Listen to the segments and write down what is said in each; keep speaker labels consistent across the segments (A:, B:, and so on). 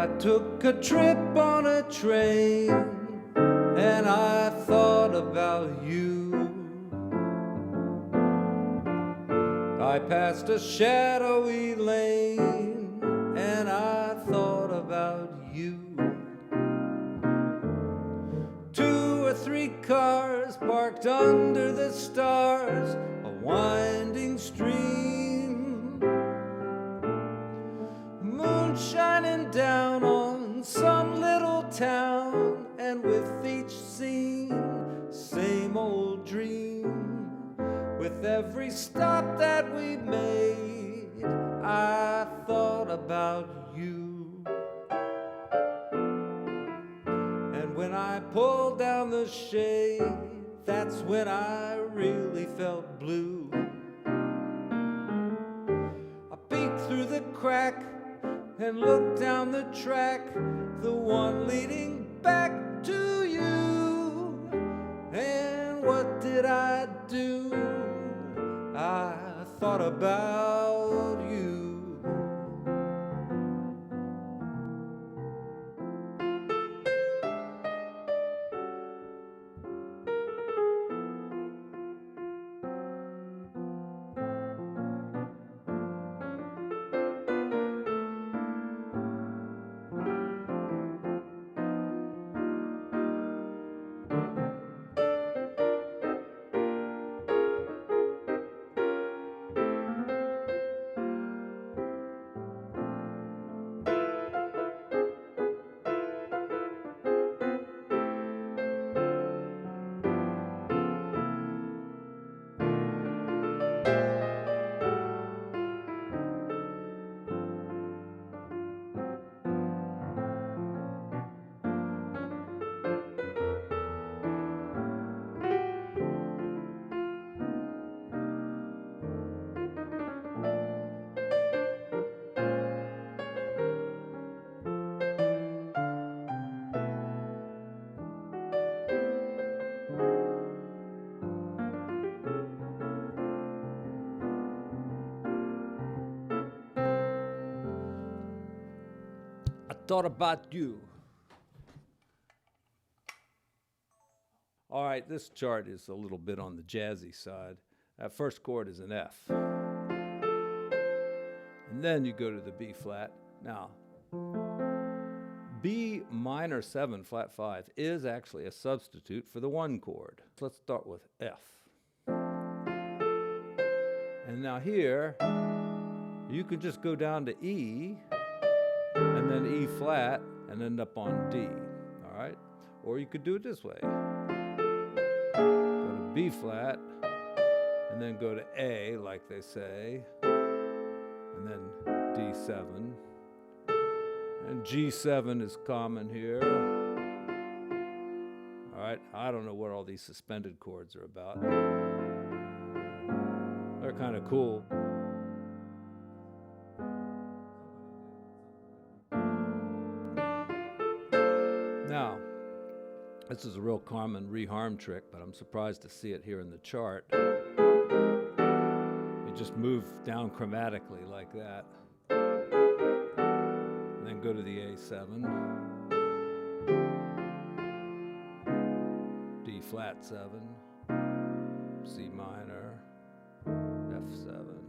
A: I took a trip on a train and I thought about you. I passed a shadowy lane and I thought about you. 2 or 3 cars parked under the stars, a winding stream, moon shining down on some little town, and with each scene, same old dream. With every stop that we made, I thought about you. And when I pulled down the shade, that's when I really felt blue. I peeked through the crack and looked down the track, the one leading back to you. And what did I do? I thought about you. I thought about you. All right, this chart is a little bit on the jazzy side. That first chord is an F. And then you go to the B flat. Now, B minor 7 flat 5 is actually a substitute for the 1 chord. So let's start with F. And now here, you can just go down to E, and then E flat, and end up on D, all right? Or you could do it this way. Go to B flat, and then go to A, like they say, and then D7. And G7 is common here. All right, I don't know what all these suspended chords are about. They're kind of cool. Now, this is a real common reharm trick, but I'm surprised to see it here in the chart. You just move down chromatically like that. And then go to the A7, D flat 7, C minor, F7.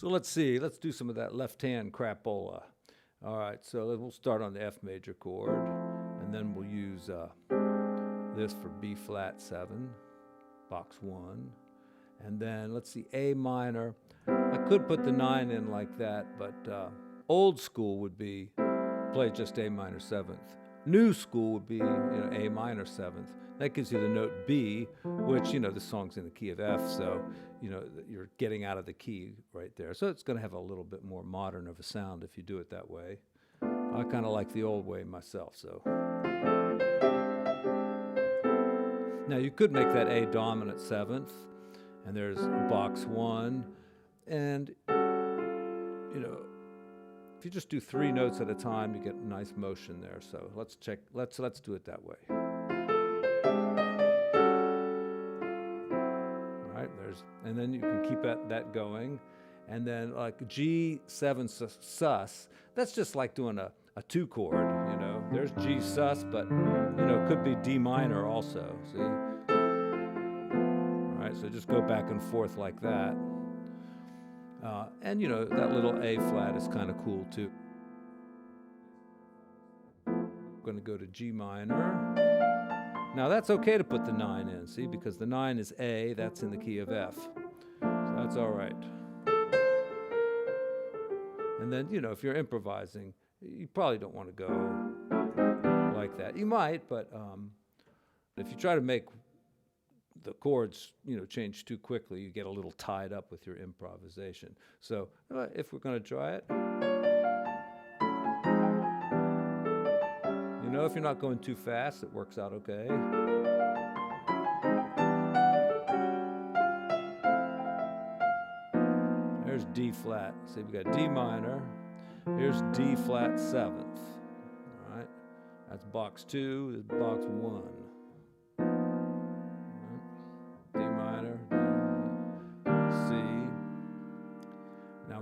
A: So let's see, let's do some of that left hand crapola. All right, so we'll start on the F major chord, and then we'll use this for B flat 7, box 1. And then let's see, A minor. I could put the 9 in like that, but old school would be play just A minor 7th. New school would be A minor 7th. That gives you the note B, which, the song's in the key of F, so, you're getting out of the key right there. So it's going to have a little bit more modern of a sound if you do it that way. I kind of like the old way myself, so. Now you could make that A dominant 7th, and there's box 1, and, if you just do 3 notes at a time, you get a nice motion there. So let's do it that way. All right, and then you can keep that going. And then like G7 sus, that's just like doing a 2 chord, There's G sus, but, it could be D minor also, see? All right, so just go back and forth like that. And that little A flat is kind of cool too. I'm going to go to G minor. Now that's okay to put the 9 in, see, because the 9 is A, that's in the key of F. So that's all right. And then, if you're improvising, you probably don't want to go like that. You might, but if you try to make the chords, change too quickly, you get a little tied up with your improvisation. So if we're going to try it, if you're not going too fast, it works out okay. There's D flat. See, we got D minor. Here's D flat 7th. All right, that's box 2. This is box 1.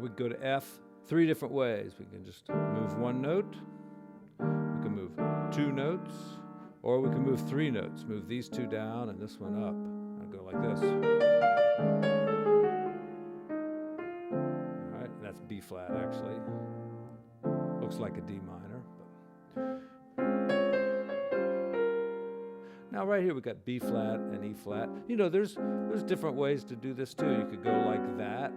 A: We go to F 3 different ways. We can just move 1 note, we can move 2 notes, or we can move 3 notes. Move these 2 down and this one up. I'll go like this. All right, that's B flat actually. Looks like a D minor. Now right here we got B flat and E flat. There's different ways to do this too. You could go like that.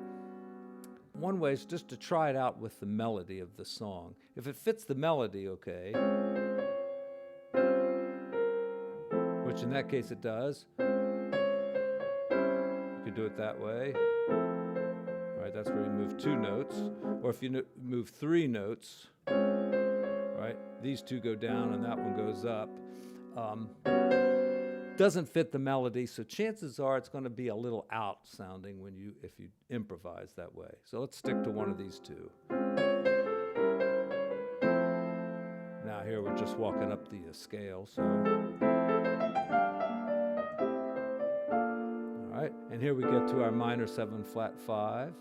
A: One way is just to try it out with the melody of the song. If it fits the melody, okay, which in that case it does, you could do it that way. All right, that's where you move 2 notes. Or if you move 3 notes, right, these 2 go down and that one goes up. Doesn't fit the melody, so chances are it's going to be a little out sounding if you improvise that way. So let's stick to one of these 2. Now here we're just walking up the scale, so. All right, and here we get to our minor 7 flat 5.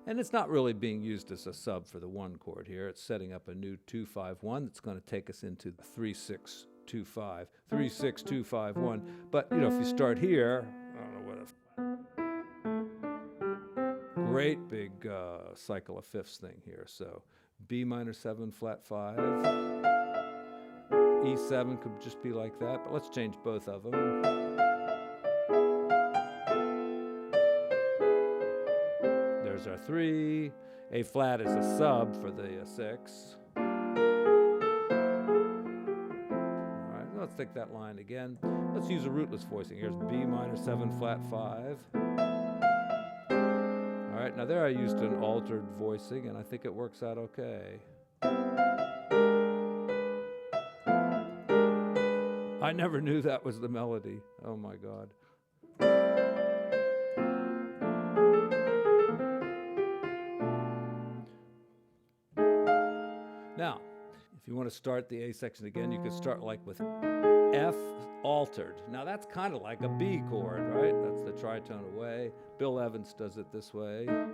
A: And it's not really being used as a sub for the 1 chord here. It's setting up a new 2-5-1 that's going to take us into 3-6-2-5, 3-6-2-5-1. But if you start here, I don't know what a great big cycle of fifths thing here. So B minor 7 flat 5, E7 could just be like that, but let's change both of them. There's our 3. A flat is a sub for the 6. Let's take that line again. Let's use a rootless voicing. Here's B minor 7 flat 5. All right, now there I used an altered voicing, and I think it works out okay. I never knew that was the melody. Oh my God. Now, if you want to start the A section again, you could start like with F altered. Now that's kind of like a B chord, right? That's the tritone away. Bill Evans does it this way. All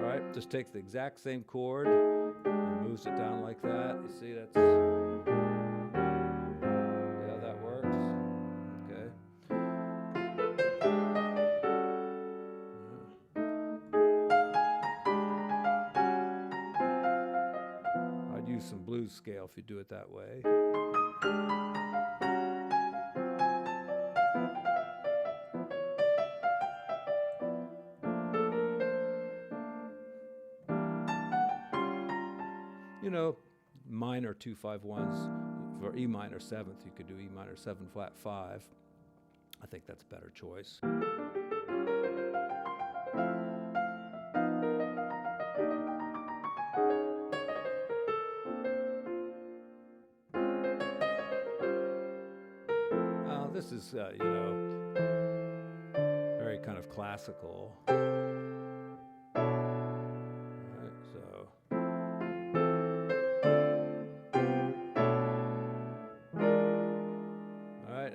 A: right, just takes the exact same chord and moves it down like that. You see, that's how that works. Okay. blues scale if you do it that way. You know, minor 2-5-1s for E minor 7th, you could do E minor 7 flat 5. I think that's a better choice. This is, you know, very kind of classical.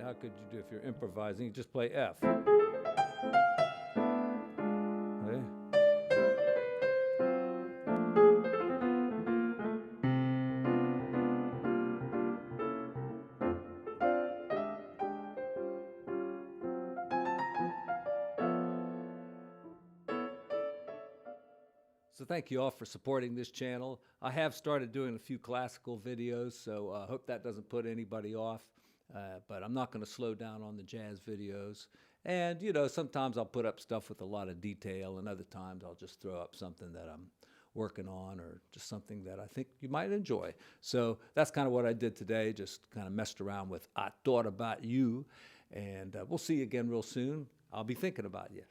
A: How could you do if you're improvising? You just play F. Okay. So thank you all for supporting this channel. I have started doing a few classical videos, so I hope that doesn't put anybody off. But I'm not going to slow down on the jazz videos. And, you know, sometimes I'll put up stuff with a lot of detail, and other times I'll just throw up something that I'm working on or just something that I think you might enjoy. So that's kind of what I did today, just kind of messed around with I Thought About You. And we'll see you again real soon. I'll be thinking about you.